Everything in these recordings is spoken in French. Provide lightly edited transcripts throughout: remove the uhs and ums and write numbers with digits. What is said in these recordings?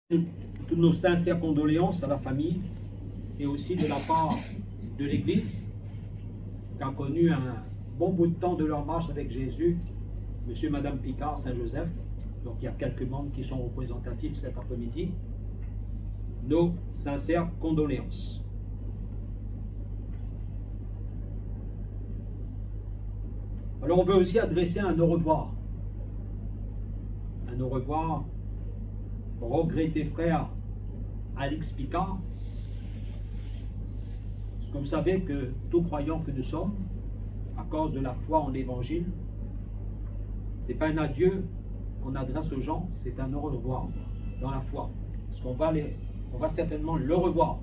toutes nos sincères condoléances à la famille et aussi de la part de l'Église qui a connu un bon bout de temps de leur marche avec Jésus, Monsieur et Madame Picard, Saint-Joseph. Donc il y a quelques membres qui sont représentatifs cet après-midi. Nos sincères condoléances. Alors on veut aussi adresser un au revoir. Un au revoir au regretté frère Alix Picard. Parce que vous savez que tout croyant que nous sommes, à cause de la foi en l'Évangile, ce n'est pas un adieu qu'on adresse aux gens, c'est un au revoir dans la foi. Parce qu'on va certainement le revoir.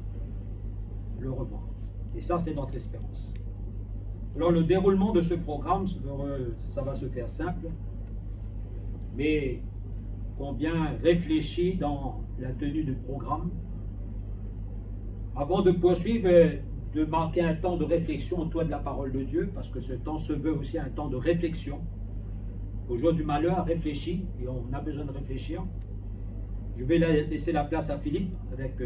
Le revoir. Et ça, c'est notre espérance. Alors, le déroulement de ce programme, ça va se faire simple, mais combien réfléchi dans la tenue du programme. Avant de poursuivre, de marquer un temps de réflexion autour de la parole de Dieu, parce que ce temps se veut aussi un temps de réflexion. Au jour du malheur, réfléchis, et on a besoin de réfléchir. Je vais laisser la place à Philippe avec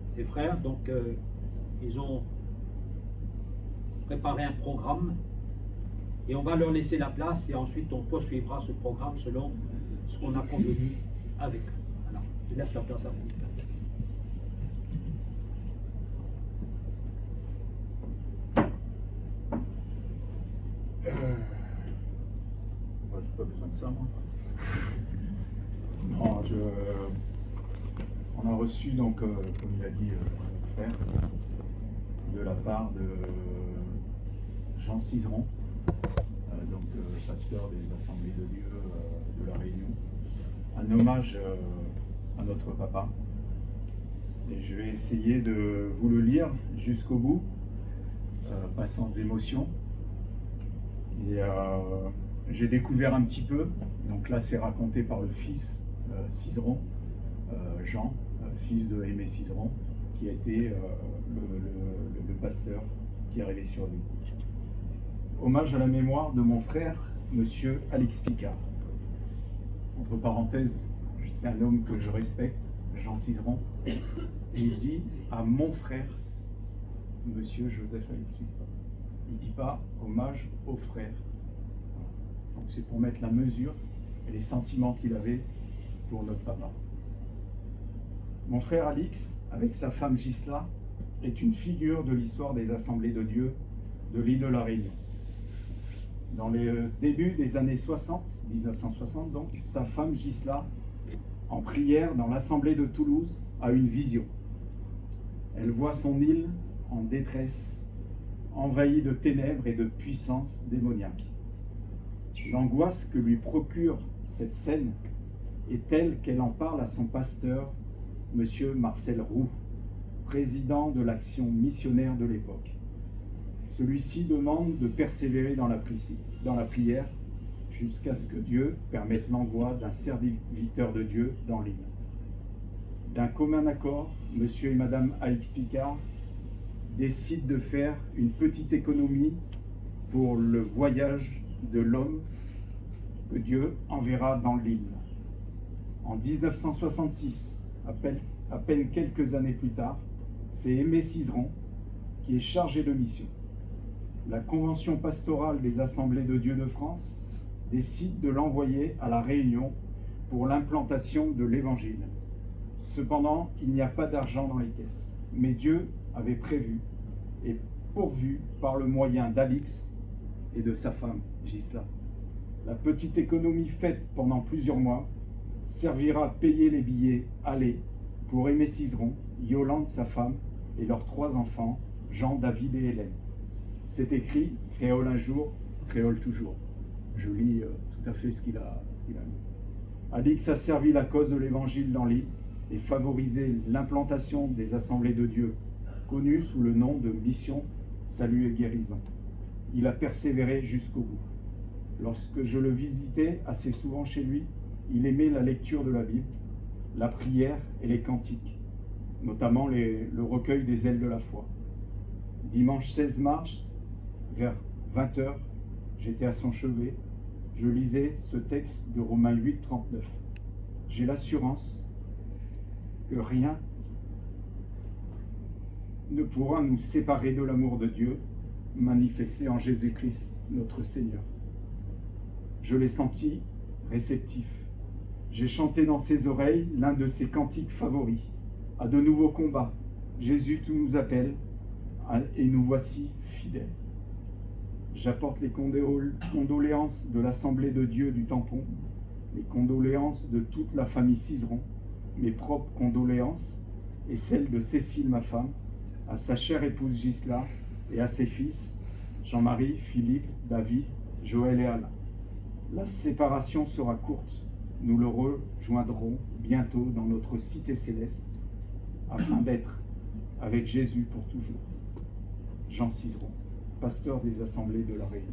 ses frères, donc ils ont préparé un programme, et on va leur laisser la place, et ensuite on poursuivra ce programme selon ce qu'on a convenu avec eux. Alors, je laisse la place à Philippe. Moi, j'ai pas besoin de ça, moi. Non, on a reçu, donc, comme il a dit notre frère, de la part de Jean Cizeron, pasteur des Assemblées de Dieu de la Réunion, un hommage à notre papa. Et je vais essayer de vous le lire jusqu'au bout, pas sans émotion. Et j'ai découvert un petit peu, donc là c'est raconté par le fils Cizeron, Jean, fils de Aimé Cizeron, qui a été le pasteur qui est arrivé sur lui. Hommage à la mémoire de mon frère, Monsieur Alix Picard. Entre parenthèses, c'est un homme que je respecte, Jean Cizeron, et il dit à mon frère, Monsieur Joseph Alix Picard. Il ne dit pas hommage au frère. Donc c'est pour mettre la mesure et les sentiments qu'il avait pour notre papa. Mon frère Alix, avec sa femme Gisela, est une figure de l'histoire des Assemblées de Dieu de l'île de la Réunion. Dans les débuts des années 60, 1960 donc, sa femme Gisela, en prière dans l'Assemblée de Toulouse, a une vision. Elle voit son île en détresse, envahie de ténèbres et de puissances démoniaques. L'angoisse que lui procure cette scène est telle qu'elle en parle à son pasteur, M. Marcel Roux, président de l'action missionnaire de l'époque. Celui-ci demande de persévérer dans la prière jusqu'à ce que Dieu permette l'envoi d'un serviteur de Dieu dans l'île. D'un commun accord, M. et Mme Alix Picard décident de faire une petite économie pour le voyage de l'homme que Dieu enverra dans l'île. En 1966, à peine quelques années plus tard, c'est Aimé Cizeron qui est chargé de mission. La Convention pastorale des Assemblées de Dieu de France décide de l'envoyer à La Réunion pour l'implantation de l'Évangile. Cependant, il n'y a pas d'argent dans les caisses, mais Dieu avait prévu et pourvu par le moyen d'Alix et de sa femme, Gisela. La petite économie faite pendant plusieurs mois servira à payer les billets aller pour Aimé Cizeron, Yolande, sa femme, et leurs 3 enfants, Jean, David et Hélène. C'est écrit « Créole un jour, créole toujours ». Je lis tout à fait ce qu'il a mis. Alix a servi la cause de l'Évangile dans l'île et favorisé l'implantation des Assemblées de Dieu, connues sous le nom de Mission, Salut et Guérison. Il a persévéré jusqu'au bout. Lorsque je le visitais assez souvent chez lui, il aimait la lecture de la Bible, la prière et les cantiques, notamment le recueil des ailes de la foi. Dimanche 16 mars, vers 20h, j'étais à son chevet, je lisais ce texte de Romains 8, 39. J'ai l'assurance que rien ne pourra nous séparer de l'amour de Dieu manifesté en Jésus-Christ notre Seigneur. Je l'ai senti réceptif. J'ai chanté dans ses oreilles l'un de ses cantiques favoris. À de nouveaux combats, Jésus tout nous appelle et nous voici fidèles. J'apporte les condoléances de l'Assemblée de Dieu du Tampon, les condoléances de toute la famille Cizeron, mes propres condoléances et celles de Cécile, ma femme, à sa chère épouse Gisela et à ses fils, Jean-Marie, Philippe, David, Joël et Alain. La séparation sera courte. Nous le rejoindrons bientôt dans notre cité céleste, afin d'être avec Jésus pour toujours. Jean Cizeron, pasteur des assemblées de la Réunion.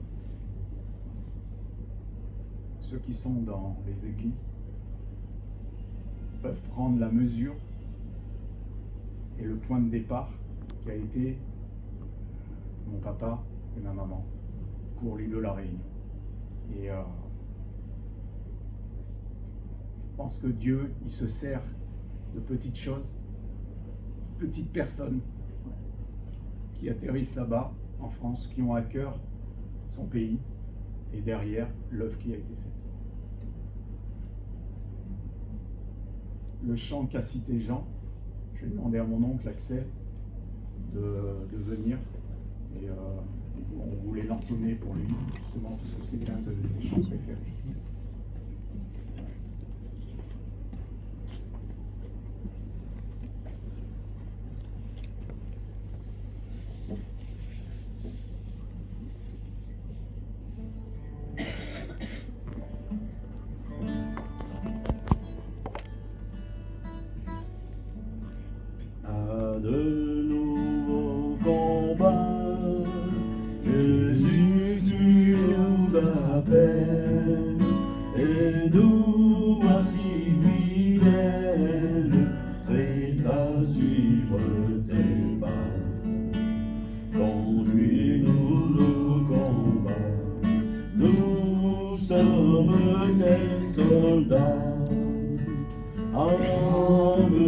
Ceux qui sont dans les églises peuvent prendre la mesure et le point de départ qui a été mon papa et ma maman pour l'île de la Réunion. Et je pense que Dieu, il se sert de petites choses, petites personnes qui atterrissent là-bas en France, qui ont à cœur son pays et derrière l'œuvre qui a été faite. Le chant qu'a cité Jean, je vais demander à mon oncle Axel de venir et on voulait l'entonner pour lui, justement parce que c'est l'un de ses chants préférés. De nouveaux combats, Jésus, tu nous appelles, et nous voici fidèles, prêts à suivre tes pas. Conduis-nous au combat, nous sommes tes soldats, arme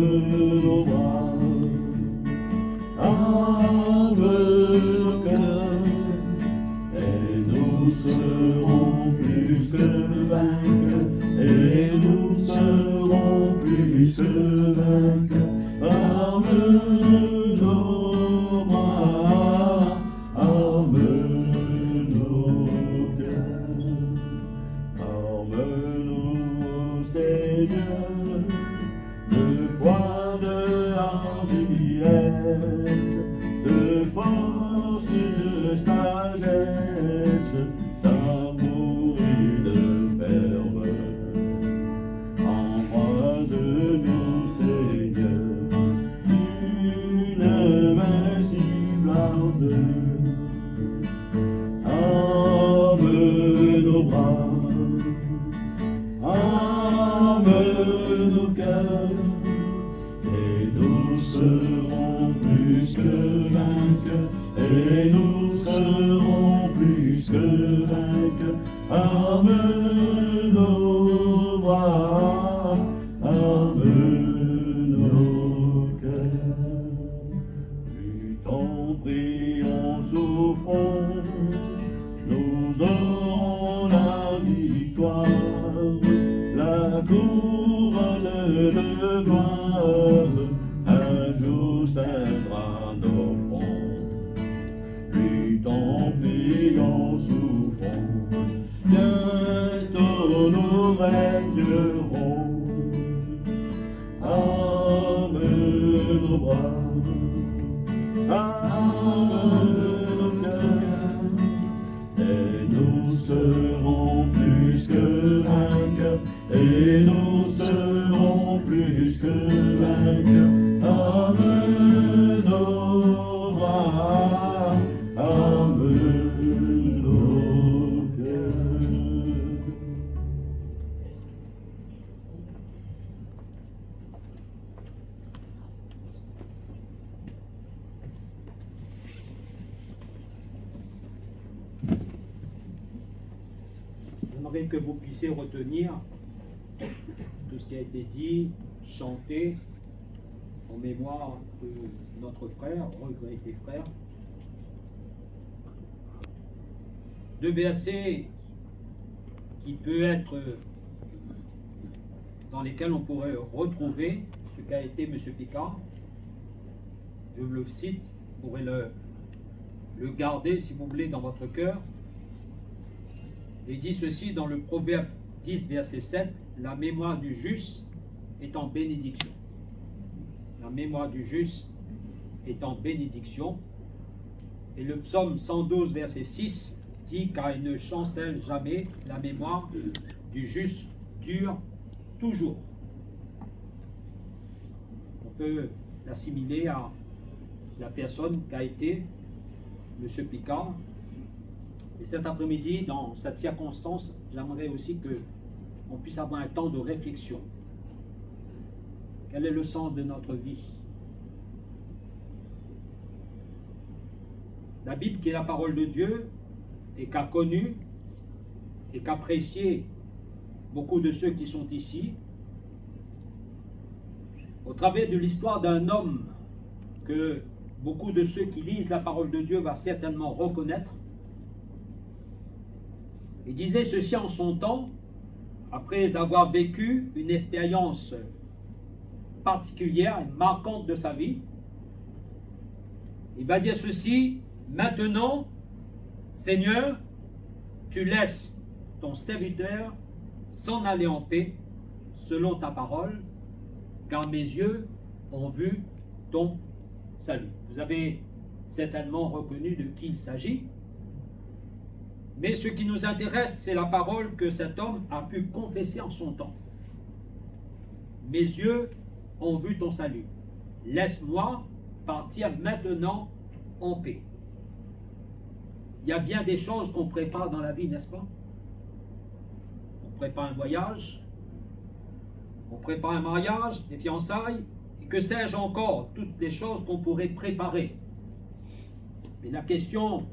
nos bras. Arme nos cœurs, et nous serons plus que vainqueurs, et nous serons plus que vainqueurs. Arme nos bras, arme nos cœurs, arme-nous, Seigneur, de foi, de hardiesse, de force, de sagesse, d'amour et de ferveur. Embrase-nous, Seigneur, d'une invincible ardeur. Arme nos bras, arme nos cœurs, et nous serons plus que vainqueurs, et nous serons plus que vainqueurs. Arme nos bras, arme nos cœurs. Luttons, prions, souffrons, nous aurons la victoire, la couronne de gloire un jour ceindra nos fronts. Luttons, prions, souffrons, bientôt nous régnerons. Arme nos bras, arme nos cœurs, et nous serons plus que vainqueurs, et nous serons plus que vainqueurs. Arme nos bras, arme nos cœurs. J'aimerais que vous puissiez retenir tout ce qui a été dit, chanté, en mémoire de notre frère, regretté frère. Deux versets qui peut être dans lesquels on pourrait retrouver ce qu'a été M. Picard. Je le cite, vous pourrez le garder si vous voulez dans votre cœur. Il dit ceci dans le Proverbe 10, verset 7, « La mémoire du juste est en bénédiction. » La mémoire du juste est en bénédiction. Et le psaume 112, verset 6 dit « Car il ne chancelle jamais, la mémoire du juste dure toujours. » On peut l'assimiler à la personne qu'a été M. Picard. Et cet après-midi, dans cette circonstance, j'aimerais aussi qu'on puisse avoir un temps de réflexion. Quel est le sens de notre vie? La Bible, qui est la parole de Dieu, et qu'a connu et qu'apprécié beaucoup de ceux qui sont ici, au travers de l'histoire d'un homme que beaucoup de ceux qui lisent la parole de Dieu vont certainement reconnaître. Il disait ceci en son temps, après avoir vécu une expérience particulière et marquante de sa vie. Il va dire ceci: maintenant, Seigneur, tu laisses ton serviteur s'en aller en paix selon ta parole, car mes yeux ont vu ton salut. Vous avez certainement reconnu de qui il s'agit. Mais ce qui nous intéresse, c'est la parole que cet homme a pu confesser en son temps. Mes yeux ont vu ton salut. Laisse-moi partir maintenant en paix. Il y a bien des choses qu'on prépare dans la vie, n'est-ce pas? On prépare un voyage, on prépare un mariage, des fiançailles, et que sais-je encore, toutes les choses qu'on pourrait préparer. Mais la question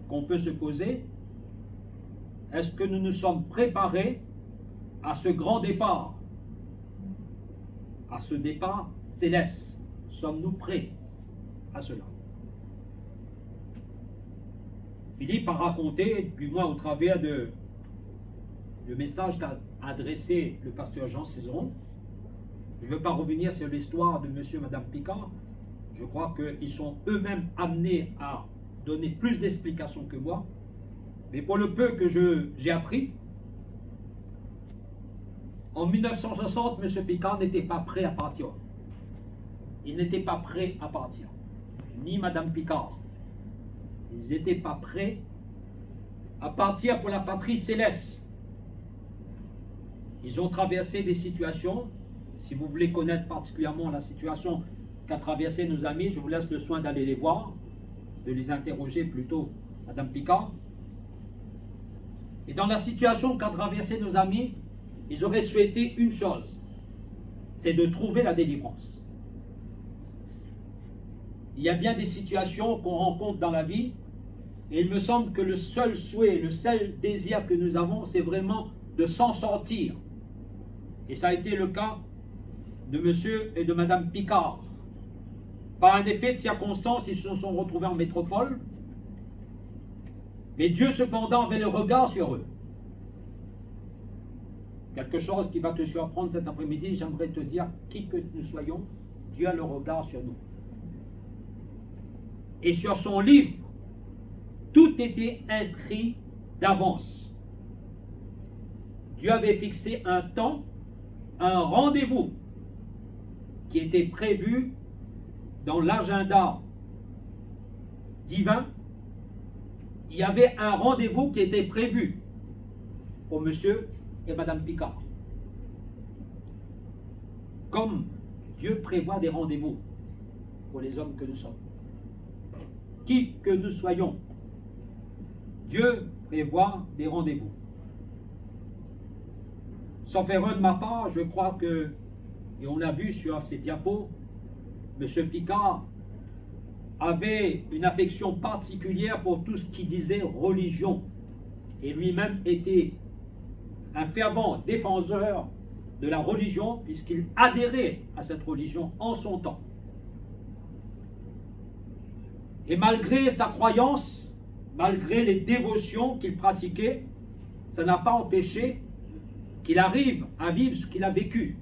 qu'on peut se poser, est-ce que nous nous sommes préparés à ce grand départ, à ce départ céleste? Sommes-nous prêts à cela? Philippe a raconté, du moins au travers de le message qu'a adressé le pasteur Jean Cizeron. Je ne veux pas revenir sur l'histoire de monsieur et madame Picard. Je crois qu'ils sont eux-mêmes amenés à donner plus d'explications que moi. Mais pour le peu que j'ai appris, en 1960, M. Picard n'était pas prêt à partir. Il n'était pas prêt à partir. Ni Mme Picard. Ils n'étaient pas prêts à partir pour la patrie céleste. Ils ont traversé des situations. Si vous voulez connaître particulièrement la situation qu'a traversé nos amis, je vous laisse le soin d'aller les voir, de les interroger plutôt, Mme Picard. Et dans la situation qu'a traversé nos amis, ils auraient souhaité une chose, c'est de trouver la délivrance. Il y a bien des situations qu'on rencontre dans la vie, et il me semble que le seul souhait, le seul désir que nous avons, c'est vraiment de s'en sortir. Et ça a été le cas de monsieur et de madame Picard. Par un effet de circonstance, ils se sont retrouvés en métropole, mais Dieu cependant avait le regard sur eux. Quelque chose qui va te surprendre cet après-midi, j'aimerais te dire, qui que nous soyons, Dieu a le regard sur nous. Et sur son livre, tout était inscrit d'avance. Dieu avait fixé un temps, un rendez-vous qui était prévu dans l'agenda divin. Il y avait un rendez-vous qui était prévu pour monsieur et madame Picard. Comme Dieu prévoit des rendez-vous pour les hommes que nous sommes. Qui que nous soyons, Dieu prévoit des rendez-vous. Sauf erreur de ma part, je crois que, et on l'a vu sur ces diapos, M. Picard avait une affection particulière pour tout ce qui disait religion, et lui-même était un fervent défenseur de la religion, puisqu'il adhérait à cette religion en son temps. Et malgré sa croyance, malgré les dévotions qu'il pratiquait, ça n'a pas empêché qu'il arrive à vivre ce qu'il a vécu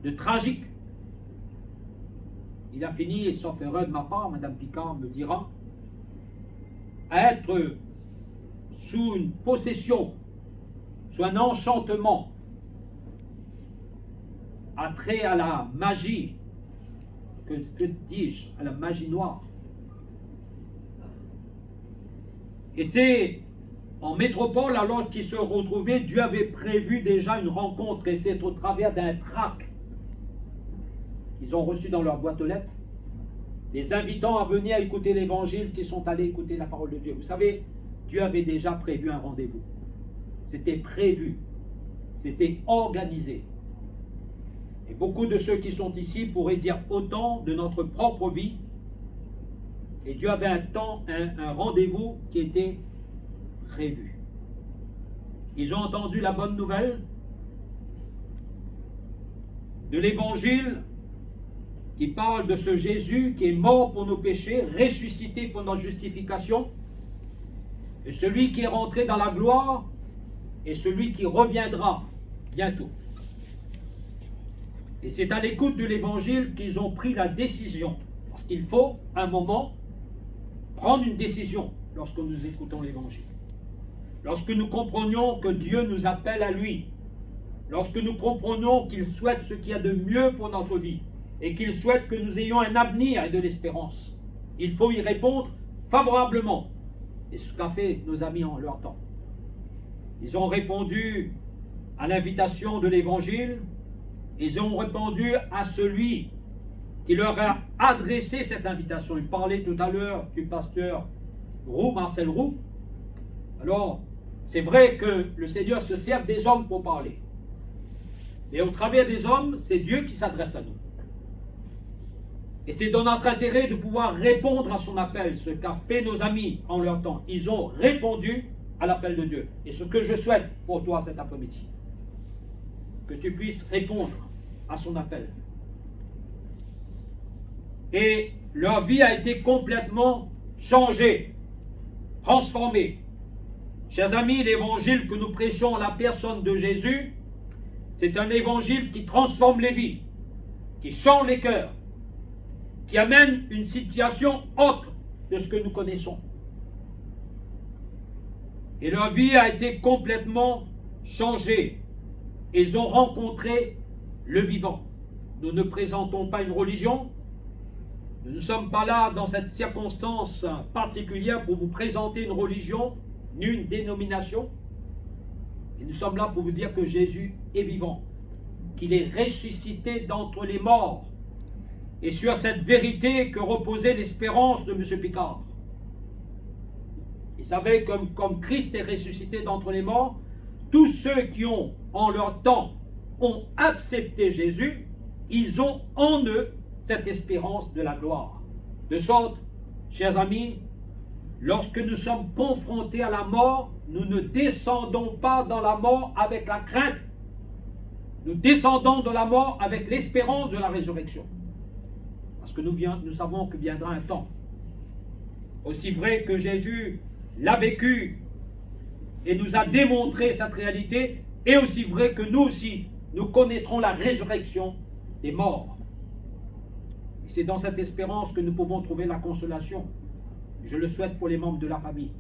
de tragique. Il a fini, et sauf erreur de ma part, Madame Picard me dira, à être sous une possession, sous un enchantement, attrait à la magie, que dis-je, à la magie noire. Et c'est en métropole, alors qu'ils se retrouvaient, Dieu avait prévu déjà une rencontre, et c'est au travers d'un tract qu'ils ont reçu dans leur boîte aux lettres, les invitant à venir écouter l'évangile, qui sont allés écouter la parole de Dieu. Vous savez, Dieu avait déjà prévu un rendez-vous. C'était prévu, c'était organisé. Et beaucoup de ceux qui sont ici pourraient dire autant de notre propre vie. Et Dieu avait un rendez-vous qui était prévu. Ils ont entendu la bonne nouvelle de l'évangile qui parle de ce Jésus qui est mort pour nos péchés, ressuscité pour notre justification, et celui qui est rentré dans la gloire, et celui qui reviendra bientôt. Et c'est à l'écoute de l'évangile qu'ils ont pris la décision, parce qu'il faut, à un moment, prendre une décision lorsque nous écoutons l'évangile. Lorsque nous comprenons que Dieu nous appelle à lui, lorsque nous comprenons qu'il souhaite ce qu'il y a de mieux pour notre vie, et qu'il souhaite que nous ayons un avenir et de l'espérance, il faut y répondre favorablement. Et ce qu'a fait nos amis en leur temps. Ils ont répondu à l'invitation de l'évangile, ils ont répondu à celui qui leur a adressé cette invitation. Il parlait tout à l'heure du pasteur Roux, Marcel Roux. Alors, c'est vrai que le Seigneur se sert des hommes pour parler. Et au travers des hommes, c'est Dieu qui s'adresse à nous. Et c'est dans notre intérêt de pouvoir répondre à son appel, ce qu'a fait nos amis en leur temps. Ils ont répondu à l'appel de Dieu. Et ce que je souhaite pour toi cet après-midi, que tu puisses répondre à son appel. Et leur vie a été complètement changée, transformée. Chers amis, l'évangile que nous prêchons en la personne de Jésus, c'est un évangile qui transforme les vies, qui change les cœurs, qui amène une situation autre de ce que nous connaissons. Et leur vie a été complètement changée. Ils ont rencontré le vivant. Nous ne présentons pas une religion. Nous ne sommes pas là dans cette circonstance particulière pour vous présenter une religion, ni une dénomination. Et nous sommes là pour vous dire que Jésus est vivant, qu'il est ressuscité d'entre les morts. Et sur cette vérité que reposait l'espérance de M. Picard. Il savait que comme Christ est ressuscité d'entre les morts, tous ceux qui ont, en leur temps, ont accepté Jésus, ils ont en eux cette espérance de la gloire. De sorte, chers amis, lorsque nous sommes confrontés à la mort, nous ne descendons pas dans la mort avec la crainte. Nous descendons dans la mort avec l'espérance de la résurrection. Parce que nous savons que viendra un temps. Aussi vrai que Jésus l'a vécu et nous a démontré cette réalité, et aussi vrai que nous aussi, nous connaîtrons la résurrection des morts. Et c'est dans cette espérance que nous pouvons trouver la consolation. Je le souhaite pour les membres de la famille,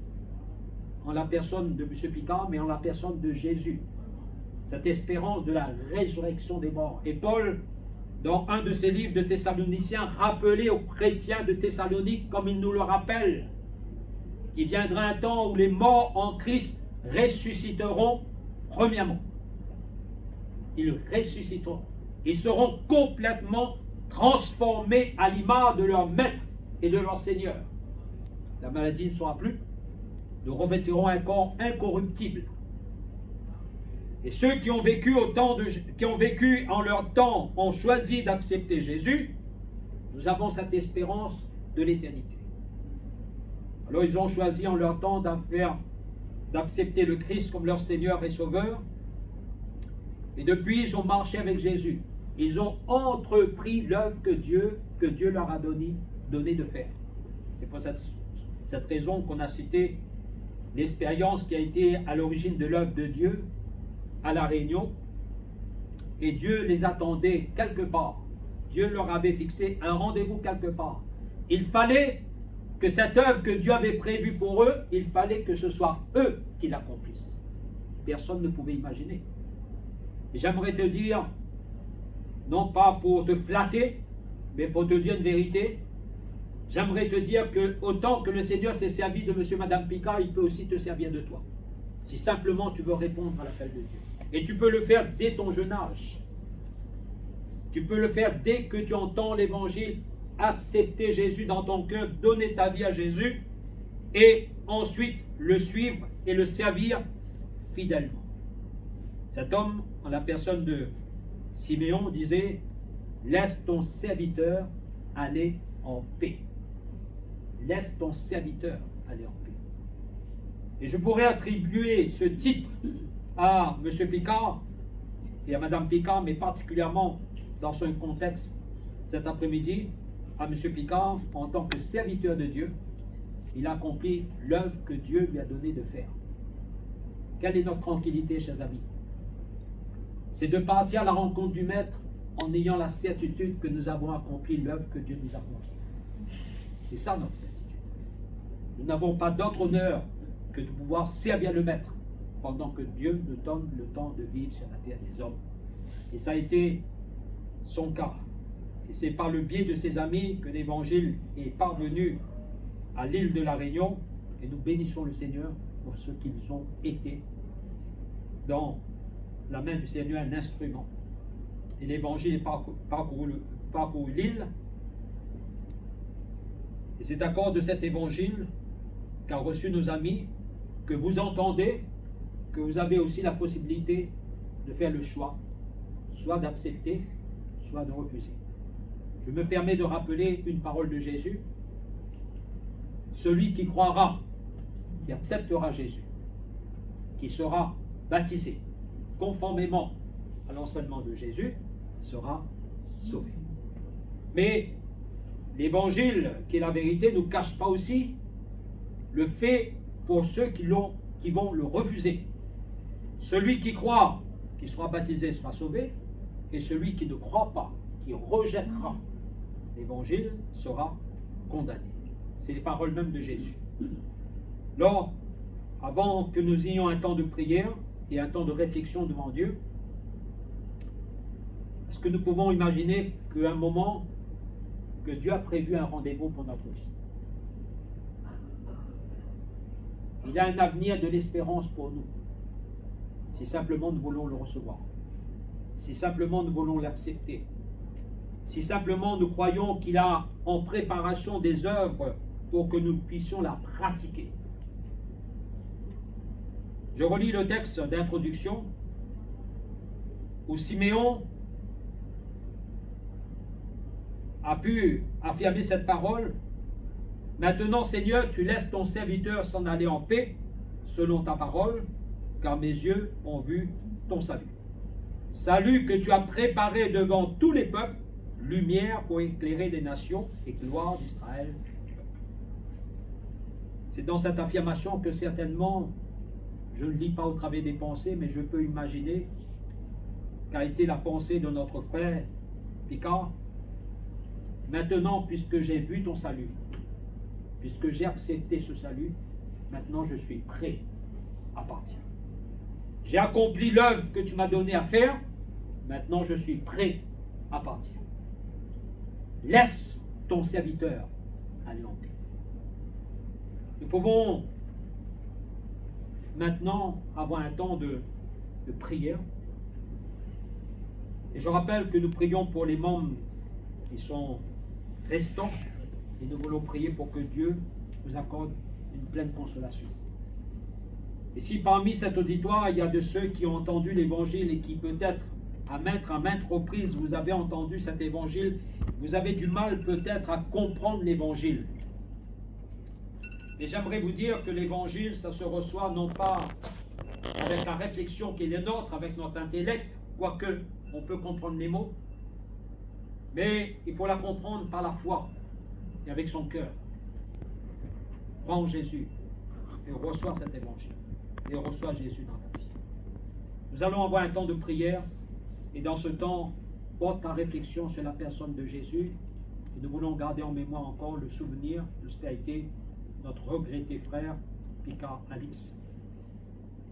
en la personne de M. Picard, mais en la personne de Jésus. Cette espérance de la résurrection des morts. Et Paul, dans un de ses livres de Thessaloniciens, rappelait aux chrétiens de Thessalonique, comme il nous le rappelle, qu'il viendra un temps où les morts en Christ ressusciteront premièrement. Ils ressusciteront. Ils seront complètement transformés à l'image de leur maître et de leur Seigneur. La maladie ne sera plus. Nous revêtirons un corps incorruptible. Et ceux qui ont vécu en leur temps ont choisi d'accepter Jésus, nous avons cette espérance de l'éternité. Alors ils ont choisi en leur temps d'accepter le Christ comme leur Seigneur et Sauveur. Et depuis, ils ont marché avec Jésus. Ils ont entrepris l'œuvre que Dieu leur a donné de faire. C'est pour cette raison qu'on a cité l'expérience qui a été à l'origine de l'œuvre de Dieu à La Réunion. Et Dieu les attendait quelque part. Dieu leur avait fixé un rendez-vous quelque part. Il fallait que cette œuvre que Dieu avait prévue pour eux, il fallait que ce soit eux qui l'accomplissent. Personne ne pouvait imaginer. Et j'aimerais te dire, non pas pour te flatter, mais pour te dire une vérité, j'aimerais te dire que autant que le Seigneur s'est servi de monsieur, madame Picard, il peut aussi te servir de toi. Si simplement tu veux répondre à l'appel de Dieu. Et tu peux le faire dès ton jeune âge. Tu peux le faire dès que tu entends l'évangile, accepter Jésus dans ton cœur, donner ta vie à Jésus et ensuite le suivre et le servir fidèlement. Cet homme, en la personne de Siméon, disait « Laisse ton serviteur aller en paix. » Laisse ton serviteur aller en paix. Et je pourrais attribuer ce titre à M. Picard et à Mme Picard, mais particulièrement dans son contexte cet après-midi, à M. Picard, en tant que serviteur de Dieu, il a accompli l'œuvre que Dieu lui a donné de faire. Quelle est notre tranquillité, chers amis? C'est de partir à la rencontre du Maître en ayant la certitude que nous avons accompli l'œuvre que Dieu nous a confiée. C'est ça notre certitude. Nous n'avons pas d'autre honneur que de pouvoir servir le Maître pendant que Dieu nous donne le temps de vivre sur la terre des hommes. Et ça a été son cas. Et c'est par le biais de ses amis que l'Évangile est parvenu à l'île de la Réunion. Et nous bénissons le Seigneur pour ce qu'ils ont été dans la main du Seigneur, un instrument. Et l'Évangile est parcouru l'île. Et c'est à cause de cet Évangile qu'a reçu nos amis que vous entendez que vous avez aussi la possibilité de faire le choix, soit d'accepter, soit de refuser. Je me permets de rappeler une parole de Jésus. Celui qui croira, qui acceptera Jésus, qui sera baptisé conformément à l'enseignement de Jésus, sera sauvé. Mais l'Évangile, qui est la vérité, ne cache pas aussi le fait pour ceux qui vont le refuser. Celui qui croit, qui sera baptisé, sera sauvé, et celui qui ne croit pas, qui rejettera l'Évangile, sera condamné. C'est les paroles même de Jésus. Alors, avant que nous ayons un temps de prière et un temps de réflexion devant Dieu, est-ce que nous pouvons imaginer qu'à un moment, que Dieu a prévu un rendez-vous pour notre vie? Il a un avenir de l'espérance pour nous, si simplement nous voulons le recevoir, si simplement nous voulons l'accepter, si simplement nous croyons qu'il a en préparation des œuvres pour que nous puissions la pratiquer. Je relis le texte d'introduction où Siméon a pu affirmer cette parole. Maintenant, Seigneur, tu laisses ton serviteur s'en aller en paix, selon ta parole, car mes yeux ont vu ton salut. Salut que tu as préparé devant tous les peuples, lumière pour éclairer les nations et gloire d'Israël. C'est dans cette affirmation que certainement, je ne lis pas au travers des pensées, mais je peux imaginer qu'a été la pensée de notre frère Picard. Maintenant, puisque j'ai vu ton salut, puisque j'ai accepté ce salut, maintenant je suis prêt à partir. J'ai accompli l'œuvre que tu m'as donné à faire, maintenant je suis prêt à partir. Laisse ton serviteur aller en paix. Nous pouvons maintenant avoir un temps de prière. Et je rappelle que nous prions pour les membres qui sont restants et nous voulons prier pour que Dieu nous accorde une pleine consolation. Et si parmi cet auditoire, il y a de ceux qui ont entendu l'évangile et qui peut-être à maintes reprises vous avez entendu cet évangile, vous avez du mal peut-être à comprendre l'évangile. Et j'aimerais vous dire que l'évangile, ça se reçoit non pas avec la réflexion qui est la nôtre, avec notre intellect, quoique on peut comprendre les mots, mais il faut la comprendre par la foi et avec son cœur. prends Jésus et reçois cet évangile et reçois Jésus dans ta vie. Nous allons avoir un temps de prière et dans ce temps, porte ta réflexion sur la personne de Jésus et nous voulons garder en mémoire encore le souvenir de ce qu'a été notre regretté frère Picard Alix.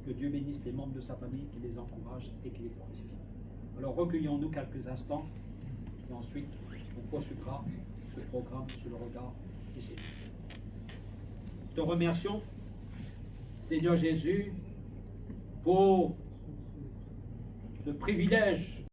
Que Dieu bénisse les membres de sa famille, qu'il les encourage et qu'il les fortifie. Alors recueillons-nous quelques instants et ensuite on poursuivra ce programme sur le regard du Seigneur. Te remercions, Seigneur Jésus, pour ce privilège